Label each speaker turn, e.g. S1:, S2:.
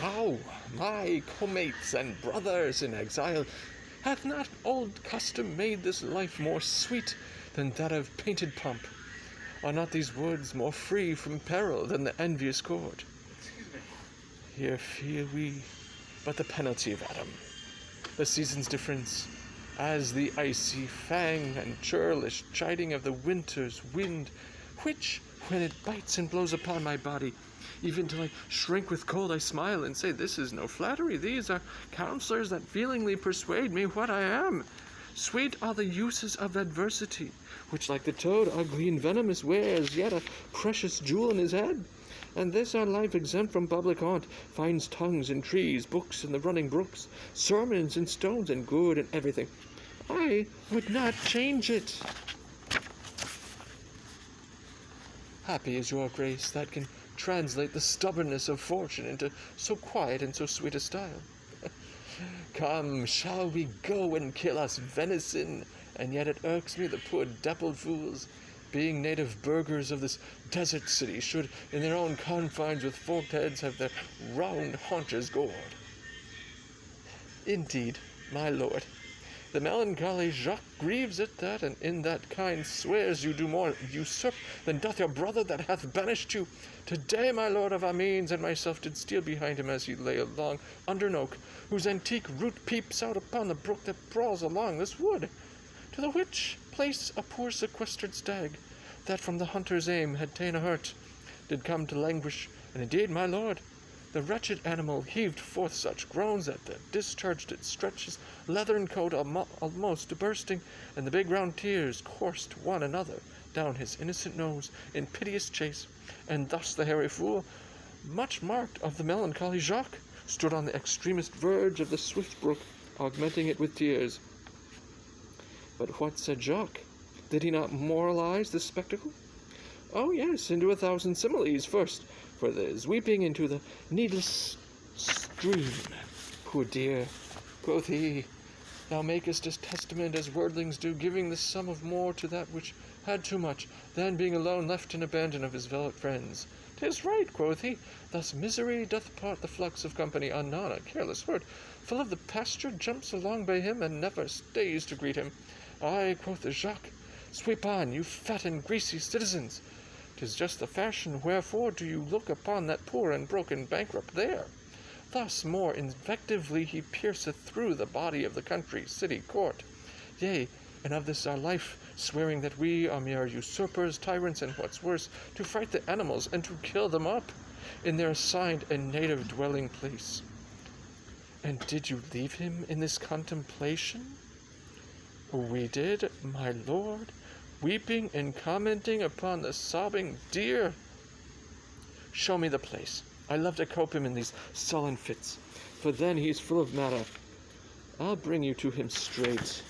S1: How, my co-mates and brothers in exile, hath not old custom made this life more sweet than that of painted pomp? Are not these woods more free from peril than the envious court? Here feel we but the penalty of Adam, the season's difference, as the icy fang and churlish chiding of the winter's wind, which, when it bites and blows upon my body, even till I shrink with cold, I smile and say, this is no flattery. These are counselors that feelingly persuade me what I am. Sweet are the uses of adversity, which like the toad ugly and venomous wears yet a precious jewel in his head. And this our life exempt from public haunt finds tongues in trees, books in the running brooks, sermons in stones, and good in everything. I would not change it. Happy is your grace that can translate the stubbornness of fortune into so quiet and so sweet a style. Come, shall we go and kill us venison? And yet it irks me the poor dappled fools, being native burghers of this desert city, should in their own confines with forked heads have their round haunches gored. Indeed, my lord, the melancholy Jacques grieves at that, and in that kind swears you do more usurp than doth your brother that hath banished you. Today my lord of Amiens and myself did steal behind him as he lay along under an oak, whose antique root peeps out upon the brook that brawls along this wood, to the which place a poor sequestered stag, that from the hunter's aim had ta'en a hurt, did come to languish, and indeed, my lord, the wretched animal heaved forth such groans that the discharged it stretched leathern coat almost to bursting, and the big round tears coursed one another down his innocent nose in piteous chase, and thus the hairy fool, much marked of the melancholy Jacques, stood on the extremest verge of the swift brook, augmenting it with tears. But what said Jacques? Did he not moralize the spectacle? Oh yes, into 1,000 similes first, for there's weeping into the needless stream. Poor dear, quoth he, thou makest his testament as worldlings do, giving the sum of more to that which had too much, than being alone left in abandon of his velvet friends. 'Tis right, quoth he, thus misery doth part the flux of company, anon a careless herd, full of the pasture, jumps along by him, and never stays to greet him. Ay, quoth the Jacques, sweep on, you fat and greasy citizens. 'Tis just the fashion, wherefore do you look upon that poor and broken bankrupt there? Thus more invectively he pierceth through the body of the country, city, court. Yea, and of this our life, swearing that we are mere usurpers, tyrants, and what's worse, to fright the animals, and to kill them up in their assigned and native dwelling place. And did you leave him in this contemplation? We did, my lord, weeping and commenting upon the sobbing deer. Show me the place. I love to cope him in these sullen fits, for then he's full of matter. I'll bring you to him straight.